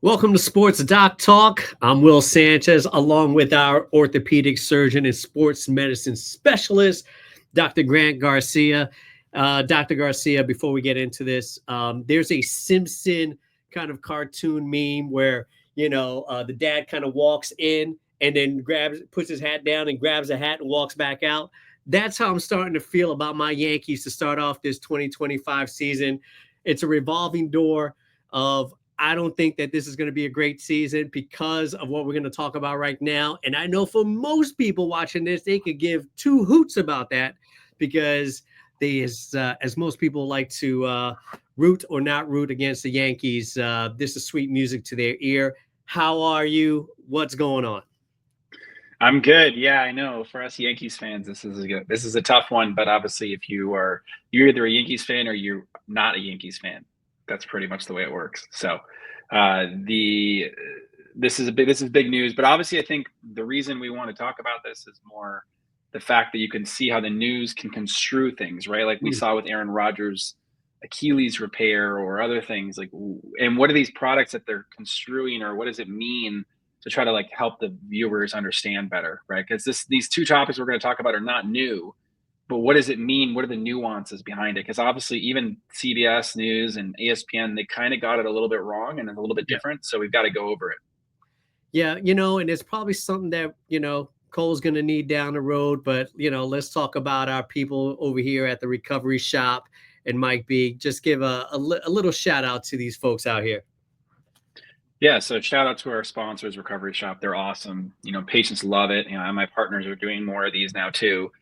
Welcome to Sports Doc Talk. I'm Will Sanchez, along with our orthopedic surgeon and sports medicine specialist, Dr. Grant Garcia. Dr. Garcia, before we get into this, there's a Simpson kind of cartoon meme where, the dad kind of walks in and then puts his hat down and grabs a hat and walks back out. That's how I'm starting to feel about my Yankees to start off this 2025 season. It's a revolving door of I don't think that this is going to be a great season because of what we're going to talk about right now. And I know for most people watching this, they could give two hoots about that because they, as most people like to root or not root against the Yankees, this is sweet music to their ear. How are you? What's going on? I'm good. Yeah, I know. For us Yankees fans, this is a tough one. But obviously, if you're either a Yankees fan or you're not a Yankees fan, that's pretty much the way it works. So, the this is big news. But obviously, I think the reason we want to talk about this is more the fact that you can see how the news can construe things, right? Like we saw with Aaron Rodgers' Achilles repair or other things. Like, and what are these products that they're construing, or what does it mean? To try to like help the viewers understand better, right? Because these two topics we're going to talk about are not new, but what does it mean? What are the nuances behind it? Because obviously, even CBS News and ESPN, they kind of got it a little bit wrong and a little bit different. So we've got to go over it. Yeah, and it's probably something that, Cole's going to need down the road. But, let's talk about our people over here at the recovery shop and Mike B. Just give a little shout out to these folks out here. Yeah, so shout out to our sponsors, Recovery Shop. They're awesome. Patients love it. My partners are doing more of these now too,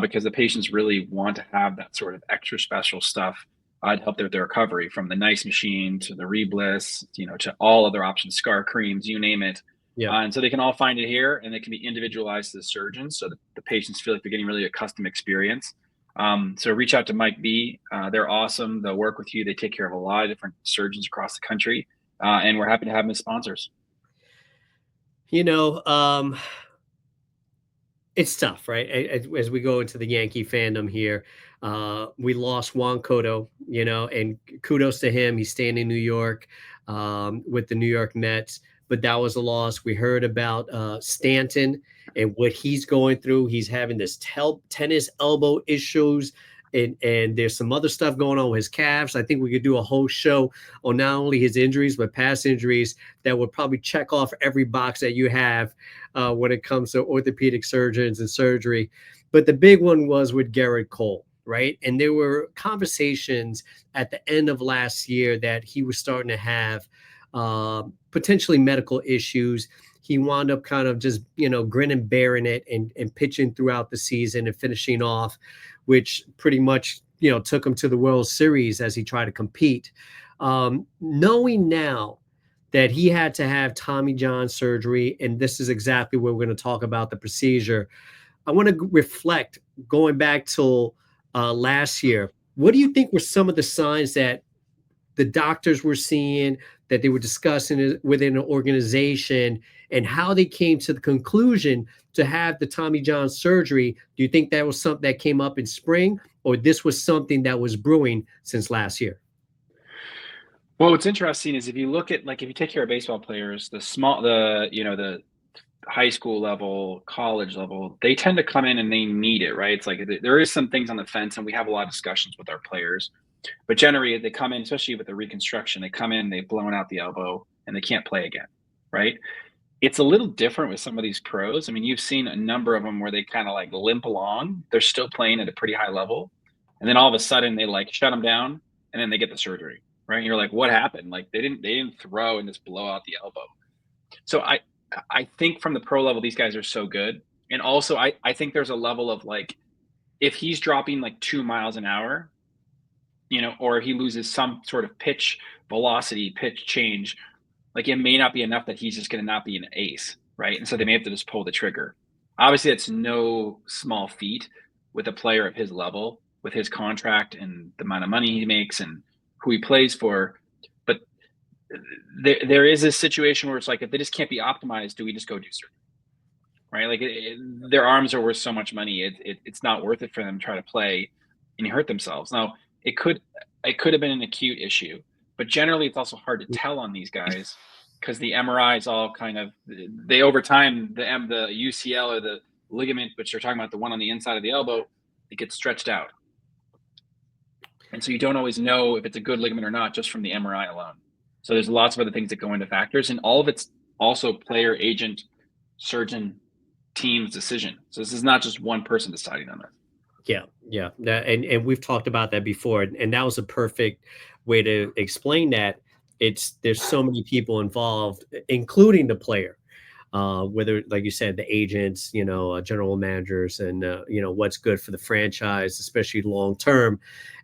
because the patients really want to have that sort of extra special stuff to help their recovery, from the nice machine to the Rebliss, to all other options, scar creams, you name it. Yeah. And so they can all find it here, and they can be individualized to the surgeons, so that the patients feel like they're getting really a custom experience. So reach out to Mike B. They're awesome. They'll work with you. They take care of a lot of different surgeons across the country. And we're happy to have them as sponsors. It's tough, right? As we go into the Yankee fandom here, we lost Juan Cotto, and kudos to him. He's staying in New York with the New York Mets, but that was a loss. We heard about Stanton and what he's going through. He's having this tennis elbow issues. And there's some other stuff going on with his calves. I think we could do a whole show on not only his injuries, but past injuries that would probably check off every box that you have when it comes to orthopedic surgeons and surgery. But the big one was with Gerrit Cole, right? And there were conversations at the end of last year that he was starting to have potentially medical issues. He wound up kind of just, grin and bearing it and pitching throughout the season and finishing off, which pretty much, took him to the World Series as he tried to compete. Knowing now that he had to have Tommy John surgery, and this is exactly what we're going to talk about, the procedure, I want to reflect going back till last year. What do you think were some of the signs that the doctors were seeing, that they were discussing within an organization, and how they came to the conclusion to have the Tommy John surgery? Do you think that was something that came up in spring, or this was something that was brewing since last year? Well, what's interesting is if you look at, like, if you take care of baseball players, the high school level, college level, they tend to come in and they need it, right? It's like there is some things on the fence, and we have a lot of discussions with our players. But generally, they come in, especially with the reconstruction, they come in, they've blown out the elbow, and they can't play again, right? It's a little different with some of these pros. I mean, you've seen a number of them where they kind of like limp along. They're still playing at a pretty high level. And then all of a sudden they like shut them down, and then they get the surgery, right? And you're like, what happened? Like they didn't throw and just blow out the elbow. So I think from the pro level, these guys are so good. And also I think there's a level of like, if he's dropping like 2 miles an hour, or he loses some sort of pitch velocity, pitch change, like it may not be enough that he's just going to not be an ace, right? And so they may have to just pull the trigger. Obviously, it's no small feat with a player of his level, with his contract and the amount of money he makes and who he plays for. But there is a situation where it's like, if they just can't be optimized, do we just go do surgery? Right? Like their arms are worth so much money, it's not worth it for them to try to play and hurt themselves. Now, it could have been an acute issue, but generally it's also hard to tell on these guys because the MRI is all kind of, they over time, the UCL or the ligament, which you're talking about, the one on the inside of the elbow, it gets stretched out. And so you don't always know if it's a good ligament or not just from the MRI alone. So there's lots of other things that go into factors, and all of it's also player, agent, surgeon, team's decision. So this is not just one person deciding on this. Yeah, yeah. And we've talked about that before, and that was a perfect way to explain that. There's so many people involved, including the player, whether, like you said, the agents, general managers, and what's good for the franchise, especially long term,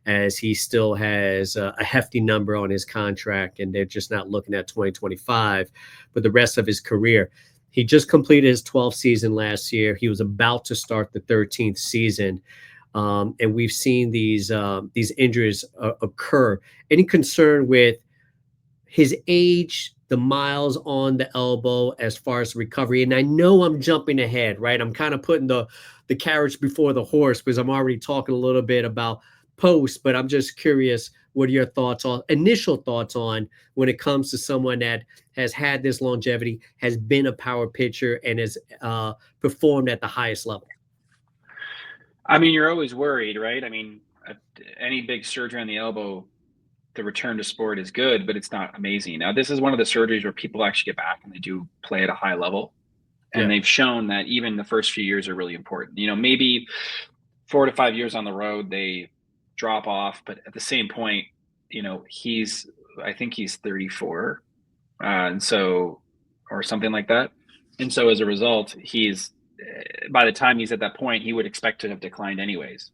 as he still has a hefty number on his contract, and they're just not looking at 2025, but the rest of his career. He just completed his 12th season last year. He was about to start the 13th season. And we've seen these injuries occur. Any concern with his age, the miles on the elbow as far as recovery? And I know I'm jumping ahead, right? I'm kind of putting the carriage before the horse because I'm already talking a little bit about post, but I'm just curious, what are your initial thoughts on when it comes to someone that has had this longevity, has been a power pitcher, and has performed at the highest level? I mean, you're always worried, right? I mean, any big surgery on the elbow, the return to sport is good, but it's not amazing. Now, this is one of the surgeries where people actually get back and they do play at a high level. And Yeah. they've shown that even the first few years are really important. Maybe 4 to 5 years on the road, they drop off. But at the same point, I think he's 34. And so, or something like that. And so as a result, by the time he's at that point, he would expect to have declined anyways.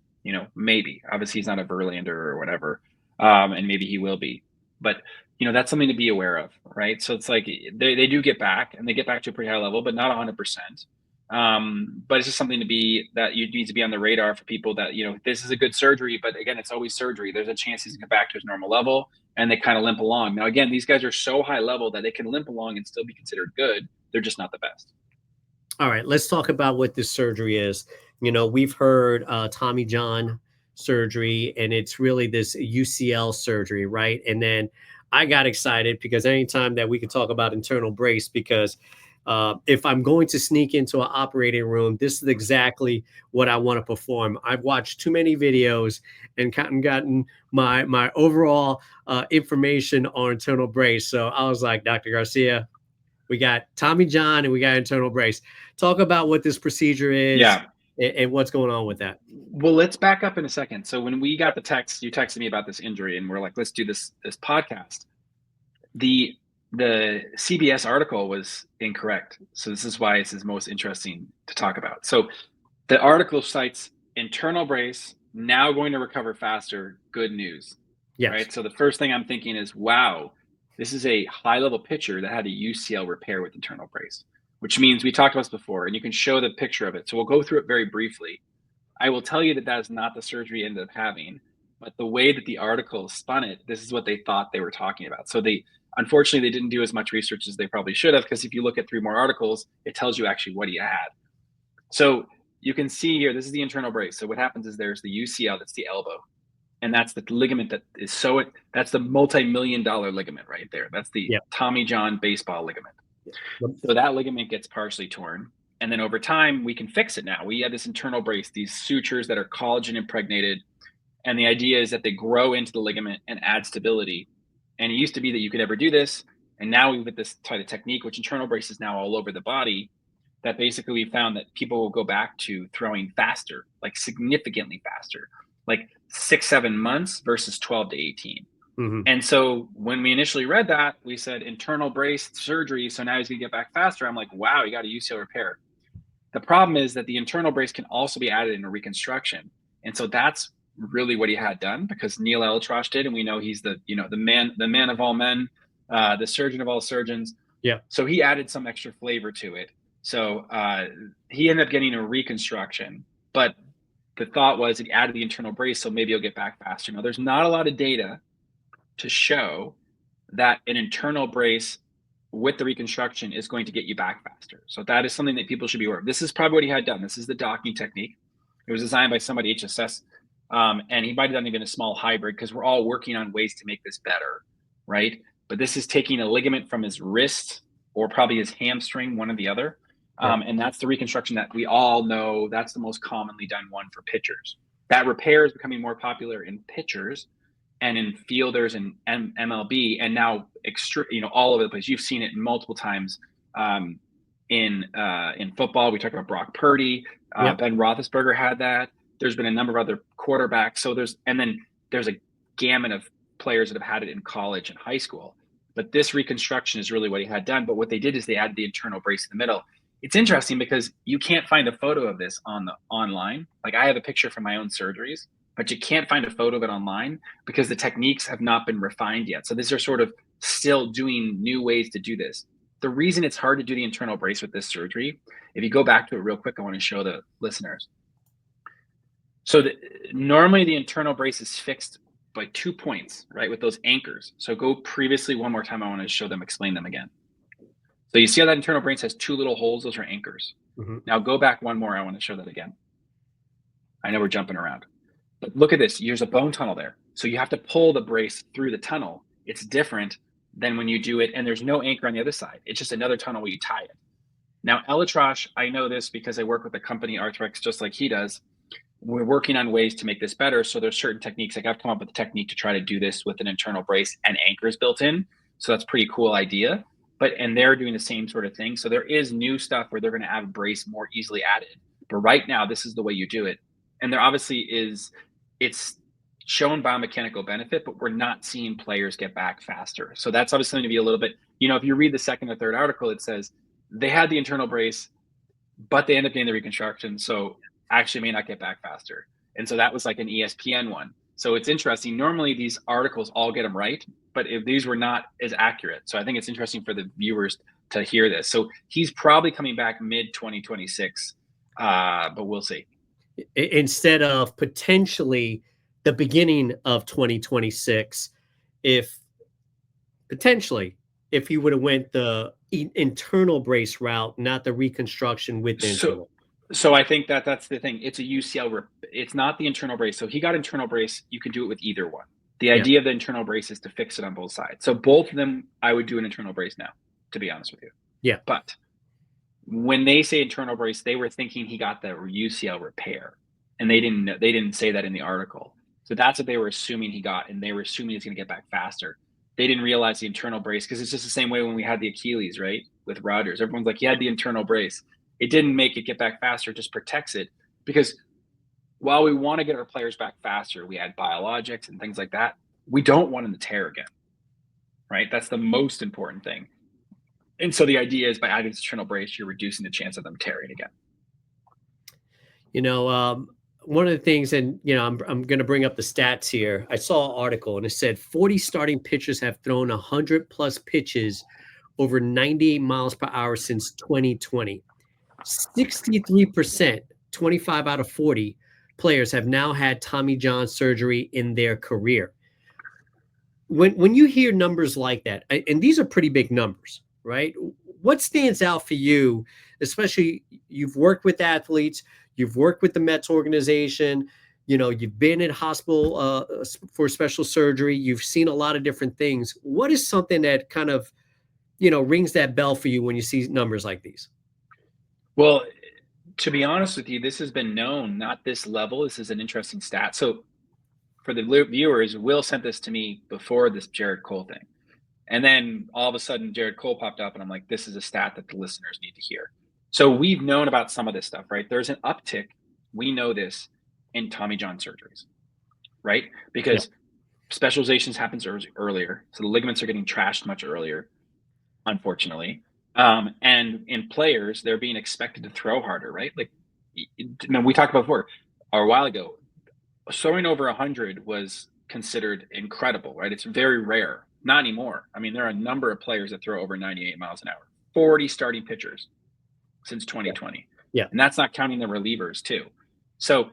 Maybe. Obviously, he's not a Verlander or whatever, and maybe he will be. But that's something to be aware of, right? So it's like they do get back, and they get back to a pretty high level, but not 100%. But it's just something that you need to be on the radar for people that this is a good surgery, but again, it's always surgery. There's a chance he's going to get back to his normal level, and they kind of limp along. Now, again, these guys are so high level that they can limp along and still be considered good. They're just not the best. All right, let's talk about what this surgery is. We've heard Tommy John surgery, and it's really this UCL surgery, right? And then I got excited because anytime that we could talk about internal brace, because if I'm going to sneak into an operating room, this is exactly what I want to perform. I've watched too many videos and gotten my overall information on internal brace. So I was like, Dr. Garcia, we got Tommy John and we got internal brace. Talk about what this procedure is Yeah. and what's going on with that. Well, let's back up in a second. So when we got the text, you texted me about this injury, and we're like, let's do this podcast. The CBS article was incorrect. So this is why this is most interesting to talk about. So the article cites internal brace, now going to recover faster. Good news. Yes. Right. So the first thing I'm thinking is, wow, this is a high level pitcher that had a UCL repair with internal brace, which means we talked about this before, and you can show the picture of it. So we'll go through it very briefly. I will tell you that is not the surgery he ended up having, but the way that the article spun it, this is what they thought they were talking about. So unfortunately, they didn't do as much research as they probably should have, because if you look at 3 more articles, it tells you actually what he had. So you can see here, this is the internal brace. So what happens is there's the UCL, that's the elbow. And that's the ligament that's the multi-million-dollar ligament right there. That's the Tommy John baseball ligament. So that ligament gets partially torn. And then over time, we can fix it now. We have this internal brace, these sutures that are collagen impregnated. And the idea is that they grow into the ligament and add stability. And it used to be that you could never do this. And now we've got this type of technique, which internal brace is now all over the body, that basically we found that people will go back to throwing faster, like significantly faster, like 6-7 months versus 12 to 18. Mm-hmm. And so when we initially read that, we said internal brace surgery, so now he's going to get back faster. I'm like, wow, he got a UCL repair. The problem is that the internal brace can also be added in a reconstruction. And so that's really what he had done, because Neil Elitrosh did, and we know he's the man of all men, the surgeon of all surgeons. Yeah. So he added some extra flavor to it. So he ended up getting a reconstruction, but the thought was he added the internal brace, so maybe he'll get back faster. Now, there's not a lot of data to show that an internal brace with the reconstruction is going to get you back faster. So that is something that people should be aware of. This is probably what he had done. This is the docking technique. It was designed by somebody, HSS, and he might have done even a small hybrid, because we're all working on ways to make this better, right? but this is taking a ligament from his wrist or probably his hamstring, one or the other. Yeah. And that's the reconstruction that we all know. That's the most commonly done one for pitchers. That repair is becoming more popular in pitchers and in fielders and MLB, and now all over the place. You've seen it multiple times in football. We talked about Brock Purdy, Yep. Ben Roethlisberger had that. There's been a number of other quarterbacks. So there's a gamut of players that have had it in college and high school. But this reconstruction is really what he had done. But what they did is they added the internal brace in the middle. It's interesting because you can't find a photo of this online. Like, I have a picture from my own surgeries, but you can't find a photo of it online because the techniques have not been refined yet. So these are sort of still doing new ways to do this. The reason it's hard to do the internal brace with this surgery, if you go back to it real quick, I want to show the listeners. So normally the internal brace is fixed by 2 points, right, with those anchors. So go previously one more time. I want to show them, explain them again. So you see how that internal brace has 2 little holes? Those are anchors. Mm-hmm. Now go back one more. I want to show that again. I know we're jumping around, but look at this. There's a bone tunnel there. So you have to pull the brace through the tunnel. It's different than when you do it, and there's no anchor on the other side. It's just another tunnel where you tie it. Now, ElAttrache, I know this because I work with a company, Arthrex, just like he does. We're working on ways to make this better. So there's certain techniques. Like, I've come up with a technique to try to do this with an internal brace and anchors built in. So that's a pretty cool idea. And they're doing the same sort of thing. So there is new stuff where they're going to have a brace more easily added. But right now, this is the way you do it. And there obviously it's shown biomechanical benefit, but we're not seeing players get back faster. So that's obviously going to be a little bit, if you read the second or third article, it says they had the internal brace, but they end up getting the reconstruction. So actually may not get back faster. And so that was like an ESPN one. So it's interesting. Normally these articles all get them right, but if these were not as accurate. So I think it's interesting for the viewers to hear this. So he's probably coming back mid 2026, but we'll see. Instead of potentially the beginning of 2026, if he would have went the internal brace route, not the reconstruction with the internal. So I think that's the thing. It's a UCL. It's not the internal brace. So he got internal brace. You can do it with either one. The idea of the internal brace is to fix it on both sides. So both of them, I would do an internal brace now, to be honest with you. Yeah. But when they say internal brace, they were thinking he got the UCL repair, and they didn't say that in the article. So that's what they were assuming he got, and they were assuming he's going to get back faster. They didn't realize the internal brace, because it's just the same way when we had the Achilles, right, with Rodgers. Everyone's like, he had the internal brace. It didn't make it get back faster, it just protects it. Because while we want to get our players back faster, we add biologics and things like that, we don't want them to tear again, right? That's the most important thing. And so the idea is by adding this internal brace, you're reducing the chance of them tearing again. One of the things, and I'm going to bring up the stats here. I saw an article and it said 40 starting pitchers have thrown 100 plus pitches over 98 miles per hour since 2020. 63%, 25 out of 40 players have now had Tommy John surgery in their career. When you hear numbers like that, and these are pretty big numbers, right? What stands out for you, especially you've worked with athletes, you've worked with the Mets organization, you've been in hospital for special surgery, you've seen a lot of different things. What is something that kind of, rings that bell for you when you see numbers like these? Well, to be honest with you, this has been known, not this level. This is an interesting stat. So for the viewers, Will sent this to me before this Gerrit Cole thing. And then all of a sudden, Gerrit Cole popped up, and I'm like, this is a stat that the listeners need to hear. So we've known about some of this stuff, right? There's an uptick. We know this in Tommy John surgeries, right? Because specializations happens earlier. So the ligaments are getting trashed much earlier, unfortunately. And in players, they're being expected to throw harder, right? Like, we talked about before, or a while ago, throwing over 100 was considered incredible, right? It's very rare. Not anymore. I mean, there are a number of players that throw over 98 miles an hour, 40 starting pitchers since 2020. Yeah. And that's not counting the relievers too. So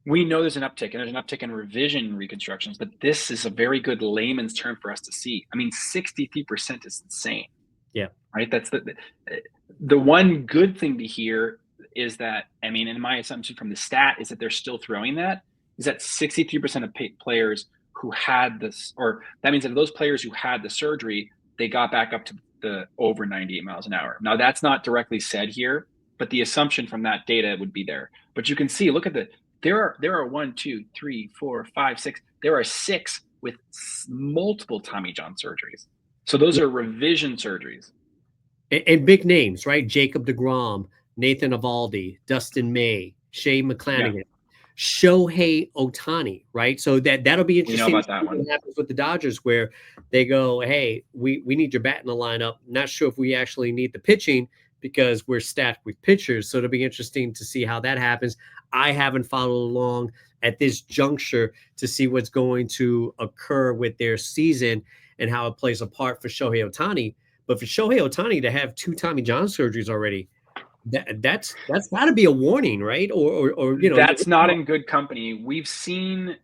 we know there's an uptick, and there's an uptick in revision reconstructions, but this is a very good layman's term for us to see. I mean, 63% is insane. Yeah. Right. That's the one good thing to hear is that, I mean, and my assumption from the stat is that they're still throwing that, is that 63% of players who had this, or that means that those players who had the surgery, they got back up to the over 98 miles an hour. Now that's not directly said here, but the assumption from that data would be there. But you can see, look at there are one, two, three, four, five, six. There are six with multiple Tommy John surgeries. So those are revision surgeries. And big names, right? Jacob deGrom, Nathan Eovaldi, Dustin May, Shea Yeah, McClanahan, Shohei Ohtani, right? So that'll be we know interesting to about that see one. what happens with the Dodgers, where they go, hey, we need your bat in the lineup. Not sure if we actually need the pitching because we're stacked with pitchers. So it'll be interesting to see how that happens. I haven't followed along at this juncture to see what's going to occur with their season and how it plays a part for Shohei Ohtani. But for Shohei Ohtani to have two Tommy John surgeries already, that's got to be a warning, right? Or That's not in good company. We've seen,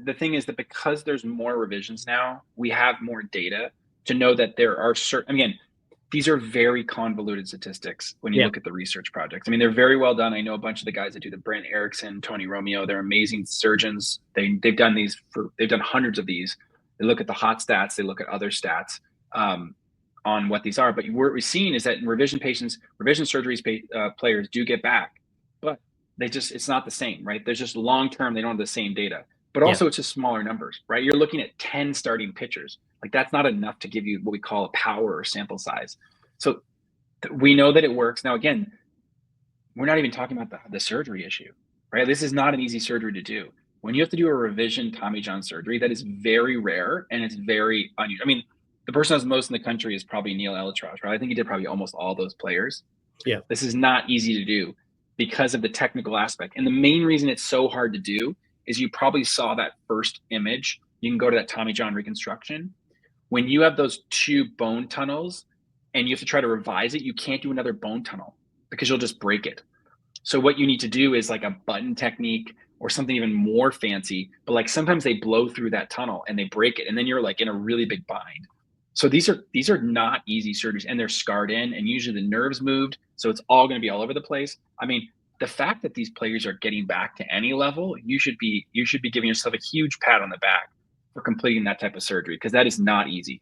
the thing is that because there's more revisions now, we have more data to know that there are certain, again, these are very convoluted statistics when you yeah, look at the research projects. I mean, they're very well done. I know a bunch of the guys that do the Brent Erickson, Tony Romeo, they're amazing surgeons. They've done they've done hundreds of these. They look at the hot stats, they look at other stats. On what these are. But what we're seeing is that in revision patients, revision surgeries players do get back, but it's not the same, right? There's just long term, they don't have the same data. But yeah. also, it's just smaller numbers, right? You're looking at 10 starting pitchers. Like that's not enough to give you what we call a power or sample size. So we know that it works. Now, again, we're not even talking about the surgery issue, right? This is not an easy surgery to do. When you have to do a revision Tommy John surgery, that is very rare and it's very unusual. I mean, the person who's most in the country is probably Neil Elitrosh, right? I think he did probably almost all those players. Yeah. This is not easy to do because of the technical aspect. And the main reason it's so hard to do is you probably saw that first image. You can go to that Tommy John reconstruction. When you have those two bone tunnels and you have to try to revise it, you can't do another bone tunnel because you'll just break it. So what you need to do is like a button technique or something even more fancy, but like sometimes they blow through that tunnel and they break it, and then you're like in a really big bind. So these are not easy surgeries, and they're scarred in, and usually the nerves moved, so it's all going to be all over the place. I mean, the fact that these players are getting back to any level, you should be giving yourself a huge pat on the back for completing that type of surgery, because that is not easy.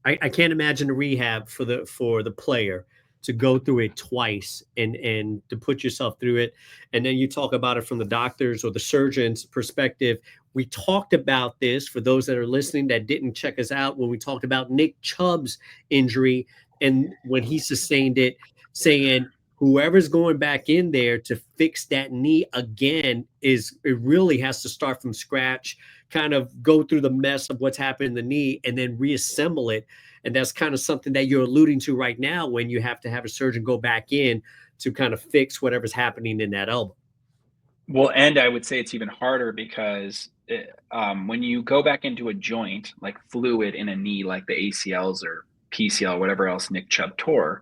I can't imagine the rehab for the player to go through it twice and to put yourself through it. And then you talk about it from the doctors or the surgeon's perspective. We talked about this for those that are listening that didn't check us out when we talked about Nick Chubb's injury and when he sustained it, saying whoever's going back in there to fix that knee again it really has to start from scratch, kind of go through the mess of what's happened in the knee and then reassemble it. And that's kind of something that you're alluding to right now when you have to have a surgeon go back in to kind of fix whatever's happening in that elbow. Well, and I would say it's even harder because when you go back into a joint like fluid in a knee, like the ACLs or PCL, whatever else Nick Chubb tore,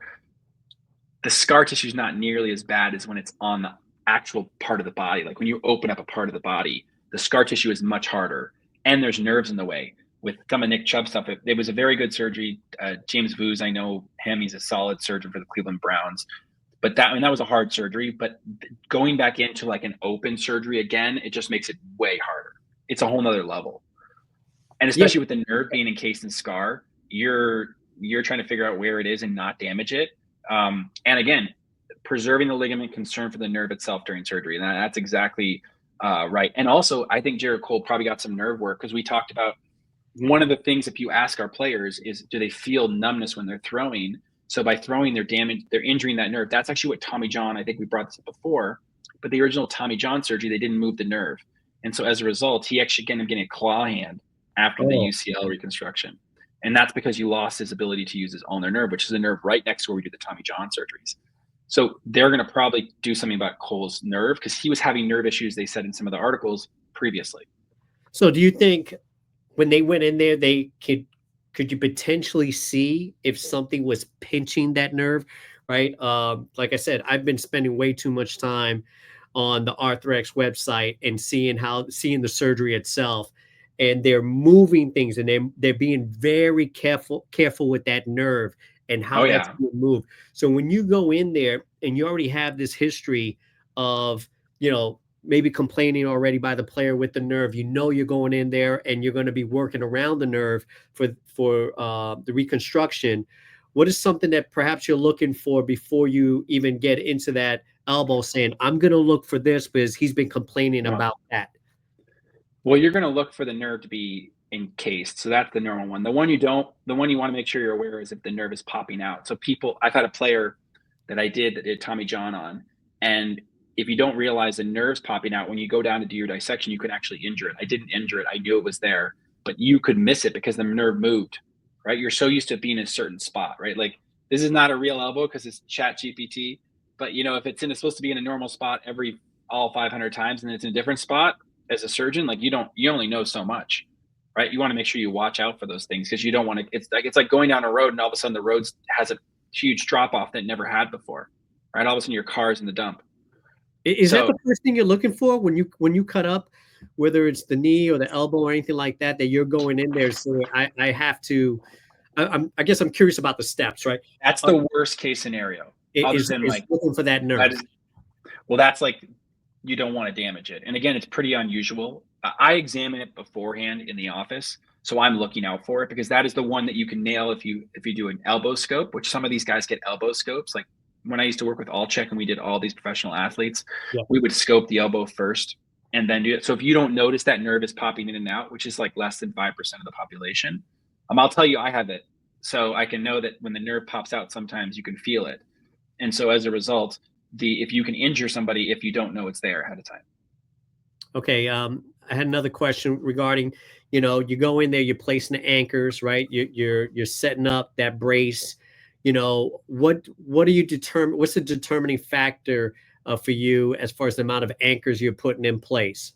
the scar tissue is not nearly as bad as when it's on the actual part of the body. Like when you open up a part of the body, the scar tissue is much harder, and there's nerves in the way. With some of Nick Chubb stuff, it was a very good surgery. James Vooz, I know him; he's a solid surgeon for the Cleveland Browns. But that was a hard surgery. But going back into like an open surgery again, it just makes it way harder. It's a whole nother level. And Yeah. especially with the nerve being encased in scar, you're trying to figure out where it is and not damage it. And again, preserving the ligament, concern for the nerve itself during surgery. And that's exactly right. And also, I think Gerrit Cole probably got some nerve work, because we talked about one of the things, if you ask our players, is do they feel numbness when they're throwing? So by throwing, they're injuring that nerve. That's actually what Tommy John, I think we brought this up before, but the original Tommy John surgery, they didn't move the nerve. And so as a result, he actually ended up getting a claw hand after the Oh, UCL reconstruction. And that's because he lost his ability to use his ulnar nerve, which is a nerve right next to where we do the Tommy John surgeries. So they're going to probably do something about Cole's nerve, because he was having nerve issues, they said in some of the articles previously. so do you think when they went in there, they could you potentially see if something was pinching that nerve, right? Like I said, I've been spending way too much time on the Arthrex website and seeing the surgery itself, and they're moving things and they're being very careful with that nerve and Oh how that's yeah. being moved. So when you go in there and you already have this history of, you know, maybe complaining already by the player with the nerve. You know you're going in there and you're going to be working around the nerve for the reconstruction. What is something that perhaps you're looking for before you even get into that elbow, saying, I'm going to look for this because he's been complaining Well, about that? well, you're going to look for the nerve to be encased. So that's the normal one. The one you want to make sure you're aware is if the nerve is popping out. So I've had a player that did Tommy John on, and if you don't realize the nerve's popping out when you go down to do your dissection, you can actually injure it. I didn't injure it. I knew it was there, but you could miss it because the nerve moved, right? You're so used to being in a certain spot, right? Like this is not a real elbow because it's chat GPT, but if it's supposed to be in a normal spot all 500 times and it's in a different spot, as a surgeon, like you only know so much, right? You want to make sure you watch out for those things because you don't want to. It's like going down a road and all of a sudden the road has a huge drop off that it never had before, right? All of a sudden your car's in the dump. Is that So the first thing you're looking for when you cut up, whether it's the knee or the elbow or anything like that, that you're going in there saying, I have to. I guess I'm curious about the steps, right? that's the worst case scenario. Other than Is like looking for that that nerve. is well, that's like you don't want to damage it. And again, it's pretty unusual. I examine it beforehand in the office, so I'm looking out for it because that is the one that you can nail if you do an elbow scope, which some of these guys get elbow scopes. Like when I used to work with All Check and we did all these professional athletes, Yeah. we would scope the elbow first and then do it. So if you don't notice that nerve is popping in and out, which is like less than 5% of the population, I'll tell you I have it. So I can know that when the nerve pops out, sometimes you can feel it. And so as a result, if you can injure somebody if you don't know it's there ahead of time. Okay. I had another question regarding, you go in there, you're placing the anchors, right? You're setting up that brace. What do you determine? What's the determining factor for you as far as the amount of anchors you're putting in place?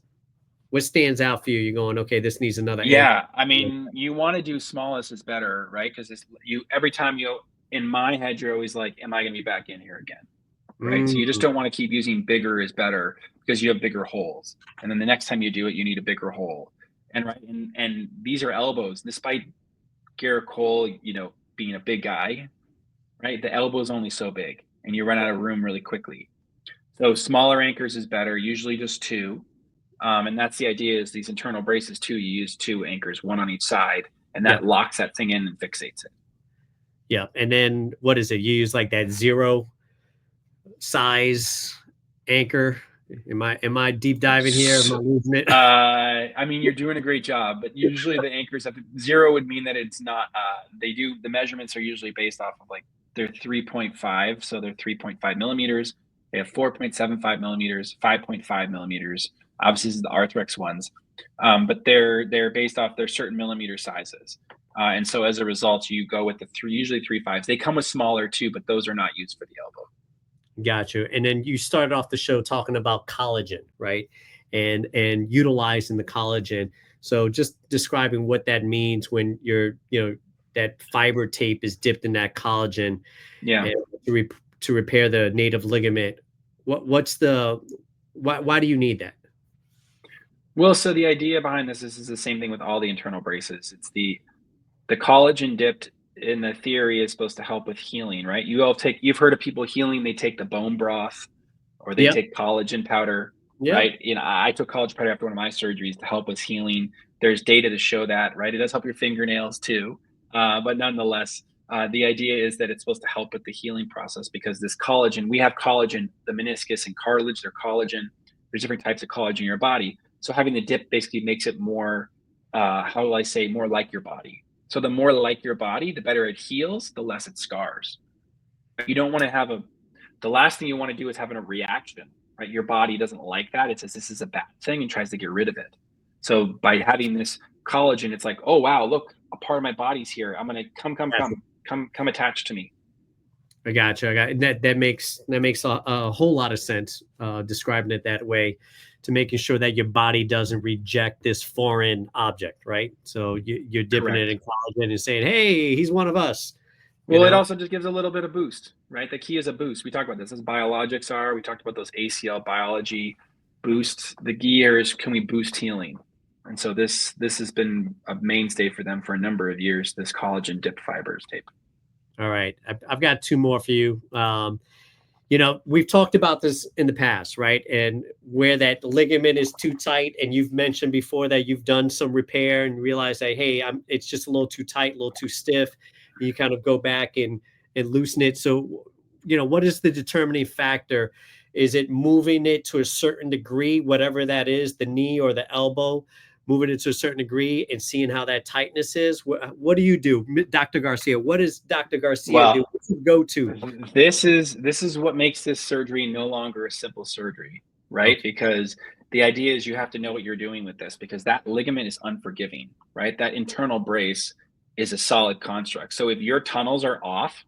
What stands out for you? You're going, okay, this needs another anchor. Yeah, I mean, you want to do smallest is better, right? Because it's you every time in my head, you're always like, am I going to be back in here again? Right. So you just Mm, don't want to keep using bigger is better because you have bigger holes. And then the next time you do it, you need a bigger hole. And right. And these are elbows, despite Gerrit Cole, being a big guy, right? The elbow is only so big and you run out of room really quickly. So smaller anchors is better, usually just two. And that's the idea is these internal braces too. You use two anchors, one on each side, and yeah, that locks that thing in and fixates it. yeah. And then what is it? You use like that zero size anchor. Am I deep diving here? Am I losing it? I mean, you're doing a great job, but usually the anchors have zero would mean that it's not. The measurements are usually based off of like they're 3.5, so they're 3.5 millimeters. They have 4.75 millimeters, 5.5 millimeters. Obviously, this is the Arthrex ones, but they're based off their certain millimeter sizes. And so as a result, you go with usually 3.5s. They come with smaller too, but those are not used for the elbow. Got you. And then you started off the show talking about collagen, right? And utilizing the collagen. So just describing what that means when that fiber tape is dipped in that collagen Yeah. and to repair the native ligament. Why do you need that? Well, so the idea behind this is the same thing with all the internal braces. It's the collagen dipped in the theory is supposed to help with healing, right? You've heard of people healing, they take the bone broth or they Yep. take collagen powder, Yep. right? I took collagen powder after one of my surgeries to help with healing. There's data to show that, right? It does help your fingernails too. But nonetheless, the idea is that it's supposed to help with the healing process because this collagen, we have collagen, the meniscus and cartilage, they're collagen. There's different types of collagen in your body. So having the dip basically makes it more, how will I say, more like your body. So the more like your body, the better it heals, the less it scars. You don't want to the last thing you want to do is having a reaction, right? Your body doesn't like that. It says this is a bad thing and tries to get rid of it. So by having this collagen, it's like, oh wow, look, a part of my body's here. I'm gonna come attach to me. I got you. I got that. Makes a whole lot of sense. Describing it that way, to making sure that your body doesn't reject this foreign object, right? So you're dipping it Correct. in collagen and saying, "Hey, he's one of us." You Well, it know, also just gives a little bit of boost, right? The key is a boost. We talked about this as biologics are. We talked about those ACL biology boosts. The key here is can we boost healing? And so this has been a mainstay for them for a number of years. This collagen dip fibers tape. all right. I've got two more for you. we've talked about this in the past, right? And where that ligament is too tight, and you've mentioned before that you've done some repair and realized that, hey, it's just a little too tight, a little too stiff. You kind of go back and loosen it. So, what is the determining factor? Is it moving it to a certain degree, whatever that is, the knee or the elbow, moving it to a certain degree and seeing how that tightness is? What do you do, Dr. Garcia? What does Dr. Garcia do? Well, What's his go-to? this is what makes this surgery no longer a simple surgery, right? Okay. Because the idea is you have to know what you're doing with this, because that ligament is unforgiving, right? That internal brace is a solid construct. So if your tunnels are off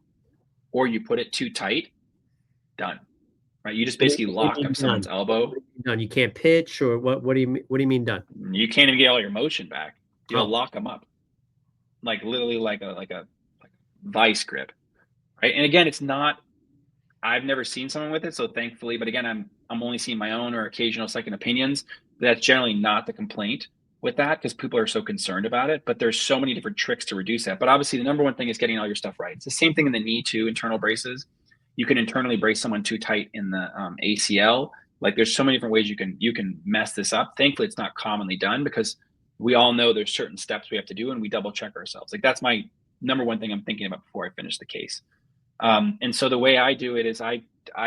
or you put it too tight, done, right? You just What basically do you lock mean up done? someone's elbow. Done. You can't pitch, or what do you mean? What do you mean done? You can't even get all your motion back. You'll Oh, lock them up, like literally like a vice grip, right? And again, it's not. I've never seen someone with it, so thankfully. But again, I'm only seeing my own or occasional second opinions. That's generally not the complaint with that, because people are so concerned about it. But there's so many different tricks to reduce that. But obviously, the number one thing is getting all your stuff right. It's the same thing in the knee too. Internal braces. You can internally brace someone too tight in the ACL. Like there's so many different ways you can mess this up. Thankfully, it's not commonly done, because we all know there's certain steps we have to do, and we double check ourselves. Like that's my number one thing I'm thinking about before I finish the case. And so the way I do it is I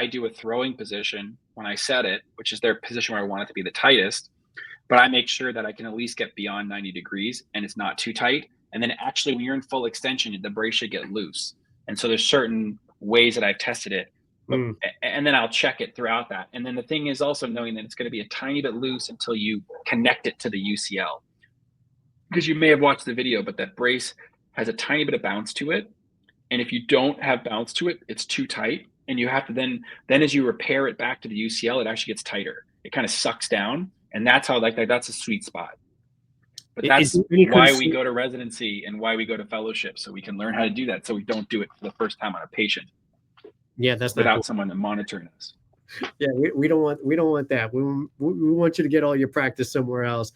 do a throwing position when I set it, which is their position where I want it to be the tightest. But I make sure that I can at least get beyond 90 degrees and it's not too tight. And then actually, when you're in full extension, the brace should get loose. And so there's certain ways that I've tested it, but mm, and then I'll check it throughout that. And then the thing is also knowing that it's going to be a tiny bit loose until you connect it to the UCL, because you may have watched the video, but that brace has a tiny bit of bounce to it, and if you don't have bounce to it, it's too tight. And you have to then as you repair it back to the UCL, it actually gets tighter. It kind of sucks down. And that's how that's a sweet spot. But is that's there any why we concern? go to residency and why we go to fellowship. So we can learn how to do that. So we don't do it for the first time on a patient Yeah, that's not without cool. someone monitoring us. Yeah, we don't want that. We want you to get all your practice somewhere else.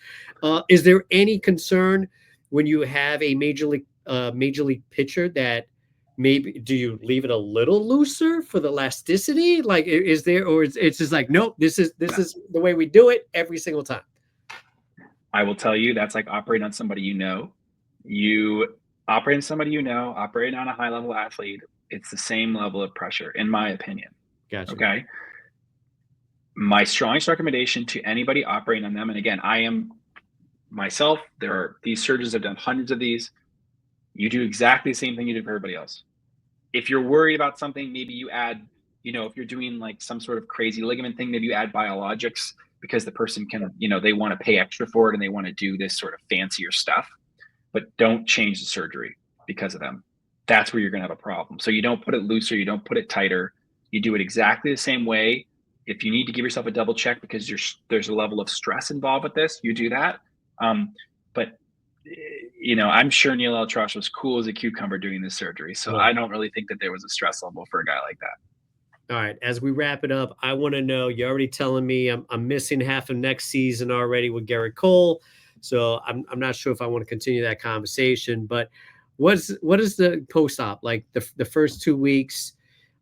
Is there any concern when you have a major league pitcher that maybe do you leave it a little looser for the elasticity? Like, is there, or it's just like, nope, this No, is the way we do it every single time. I will tell you that's like operating on somebody you know. You operate on somebody you know, operating on a high level athlete, it's the same level of pressure, in my opinion. Gotcha. Okay. My strongest recommendation to anybody operating on them, and again, I am myself, there are these surgeons have done hundreds of these. You do exactly the same thing you do for everybody else. If you're worried about something, maybe you add, if you're doing like some sort of crazy ligament thing, maybe you add biologics, because the person can, they want to pay extra for it and they want to do this sort of fancier stuff, but don't change the surgery because of them. That's where you're going to have a problem. So you don't put it looser, you don't put it tighter. You do it exactly the same way. If you need to give yourself a double check because there's a level of stress involved with this, you do that. But I'm sure Neil Eltrash was cool as a cucumber doing this surgery. So Well, I don't really think that there was a stress level for a guy like that. all right. As we wrap it up, I want to know. You're already telling me I'm missing half of next season already with Gerrit Cole, so I'm not sure if I want to continue that conversation. But what is the post op like? The first 2 weeks,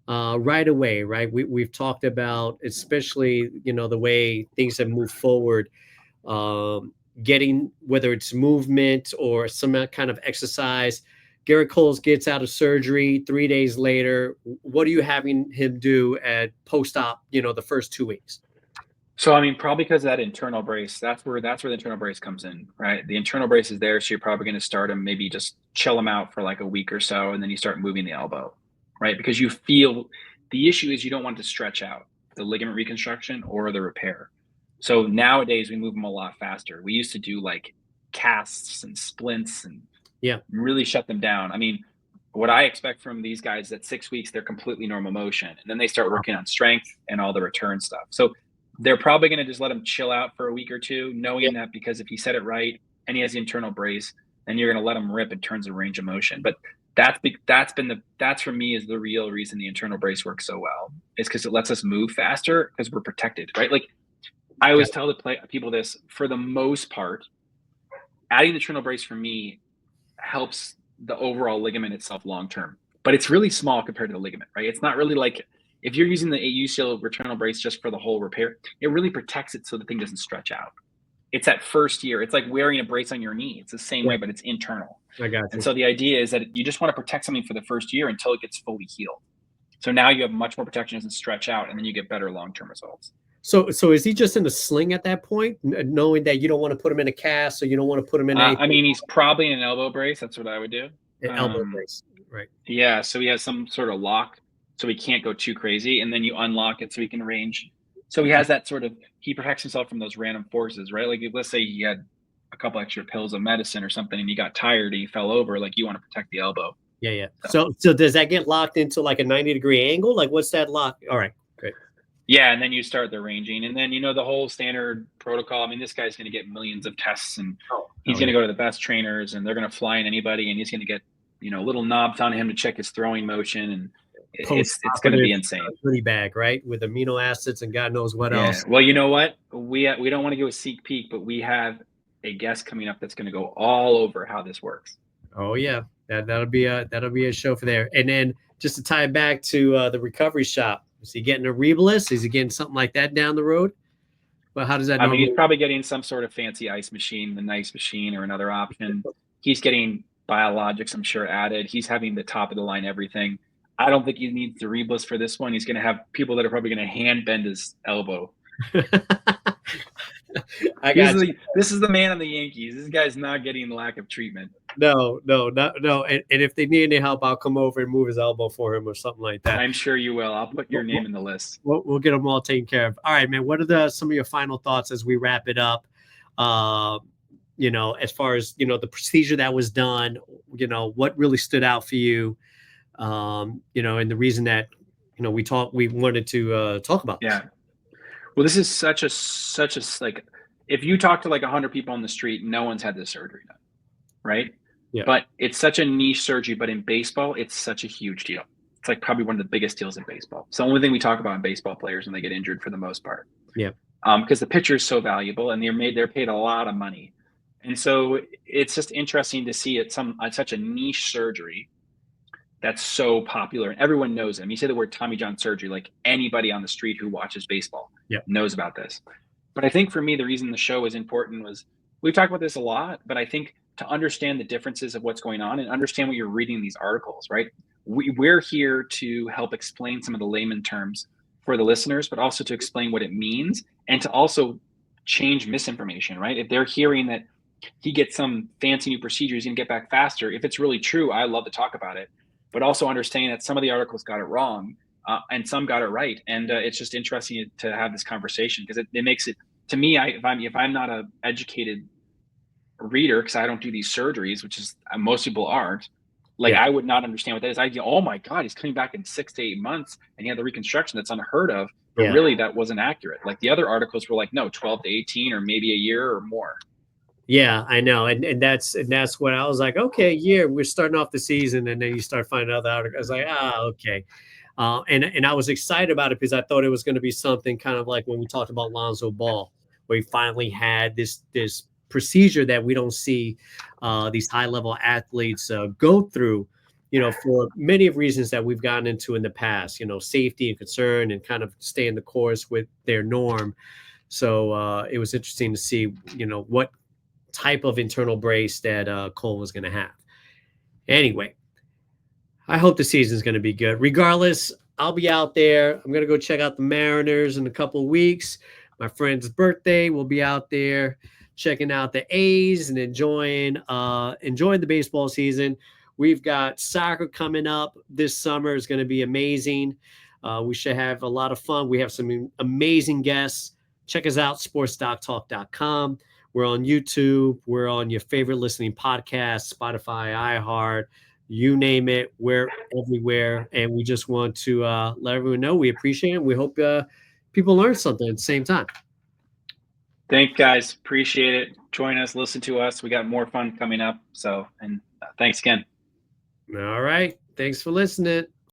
right away, right? We've talked about, especially the way things have moved forward, getting, whether it's movement or some kind of exercise. Gerrit Coles gets out of surgery 3 days later. What are you having him do at post-op? The first 2 weeks. So I mean, probably because of that internal brace, that's where the internal brace comes in, right? The internal brace is there, so you're probably going to start him, maybe just chill him out for like a week or so, and then you start moving the elbow, right? Because you feel the issue is you don't want to stretch out the ligament reconstruction or the repair. So nowadays we move them a lot faster. We used to do like casts and splints and Yeah. really shut them down. I mean, what I expect from these guys at 6 weeks, they're completely normal motion, and then they start Wow. working on strength and all the return stuff. So they're probably going to just let him chill out for a week or two, Yeah. knowing that because if he set it right and he has the internal brace, then you're going to let him rip in terms of range of motion. But that's for me is the real reason the internal brace works so well, is because it lets us move faster because we're protected, right? Like I Got always tell people this, for the most part, adding the internal brace for me helps the overall ligament itself long term. But it's really small compared to the ligament, right? It's not really like if you're using the UCL returnal brace just for the whole repair, it really protects it so the thing doesn't stretch out. It's that first year. It's like wearing a brace on your knee. It's the same way, but it's internal. I got And you. so the idea is that you just want to protect something for the first year until it gets fully healed. So now you have much more protection, doesn't stretch out, and then you get better long-term results. So is he just in a sling at that point, knowing that you don't want to put him in a cast, or you don't want to put him in anything? I mean, he's probably in an elbow brace. That's what I would do. An elbow brace, right? Yeah, so he has some sort of lock, so he can't go too crazy, and then you unlock it so he can range. So he has that sort of, he protects himself from those random forces, right? Like, let's say he had a couple extra pills of medicine or something, and he got tired and he fell over. Like, you want to protect the elbow. Yeah, yeah. So does that get locked into like a 90-degree angle? Like, what's that lock? All right, great. Yeah, and then you start the ranging, and then the whole standard protocol. I mean, this guy's going to get millions of tests, and he's going to go to the best trainers, and they're going to fly in anybody, and he's going to get little knobs on him to check his throwing motion, and it's going to be insane. Goodie bag, right, with amino acids and God knows what else. Well, you know what? We don't want to go a sneak peek, but we have a guest coming up that's going to go all over how this works. Oh yeah, that'll be a show for there. And then just to tie it back to the recovery shop, is he getting a Rebelus? Is he getting something like that down the road? Well, how does that? I mean, he's probably getting some sort of fancy ice machine, the nice machine, or another option. He's getting biologics, I'm sure, added. He's having the top of the line everything. I don't think he needs the Rebelus for this one. He's going to have people that are probably going to hand bend his elbow. This is the man on the Yankees. This guy's not getting the lack of treatment. No. And if they need any help, I'll come over and move his elbow for him or something like that. I'm sure you will. I'll put your name in the list. We'll get them all taken care of. All right, man. What are some of your final thoughts as we wrap it up? As far as the procedure that was done, what really stood out for you, and the reason that we wanted to talk about this. Yeah. Well, this is such a like, if you talk to like 100 people on the street, no one's had this surgery done, right? Yeah. But it's such a niche surgery. But in baseball, it's such a huge deal. It's like probably one of the biggest deals in baseball. It's the only thing we talk about in baseball players when they get injured for the most part. Yeah. Because the pitcher is so valuable, and they're paid a lot of money, and so it's just interesting to see such a niche surgery that's so popular and everyone knows him. You say the word Tommy John surgery, like anybody on the street who watches baseball knows about this. But I think for me, the reason the show is important was, we've talked about this a lot, but I think to understand the differences of what's going on and understand what you're reading in these articles, right? We're here to help explain some of the layman terms for the listeners, but also to explain what it means and to also change misinformation, right? If they're hearing that he gets some fancy new procedure, he's gonna get back faster. If it's really true, I love to talk about it, but also understanding that some of the articles got it wrong and some got it right. And it's just interesting to have this conversation, because it makes it, to me, if I'm not an educated reader, because I don't do these surgeries, which is most people aren't, like, I would not understand what that is. I'd go, oh my God, he's coming back in 6 to 8 months and he had the reconstruction. That's unheard of. But really, that wasn't accurate. Like, the other articles were like, no, 12 to 18 or maybe a year or more. Yeah, I know. And that's what I was like, okay, we're starting off the season, and then you start finding other articles. I was like, okay. And I was excited about it because I thought it was going to be something kind of like when we talked about Lonzo Ball, where he finally had this procedure that we don't see these high-level athletes go through, for many of reasons that we've gotten into in the past, safety and concern and kind of staying the course with their norm. So it was interesting to see, what type of internal brace that Cole was going to have. Anyway, I hope the season's going to be good. Regardless, I'll be out there. I'm going to go check out the Mariners in a couple of weeks. My friend's birthday, we'll be out there checking out the A's and enjoying the baseball season. We've got soccer coming up this summer. It's going to be amazing. We should have a lot of fun. We have some amazing guests. Check us out, sportsdoctalk.com. We're on YouTube. We're on your favorite listening podcast, Spotify, iHeart, you name it. We're everywhere. And we just want to let everyone know we appreciate it. We hope people learn something at the same time. Thanks, guys. Appreciate it. Join us. Listen to us. We got more fun coming up. So, and thanks again. All right. Thanks for listening.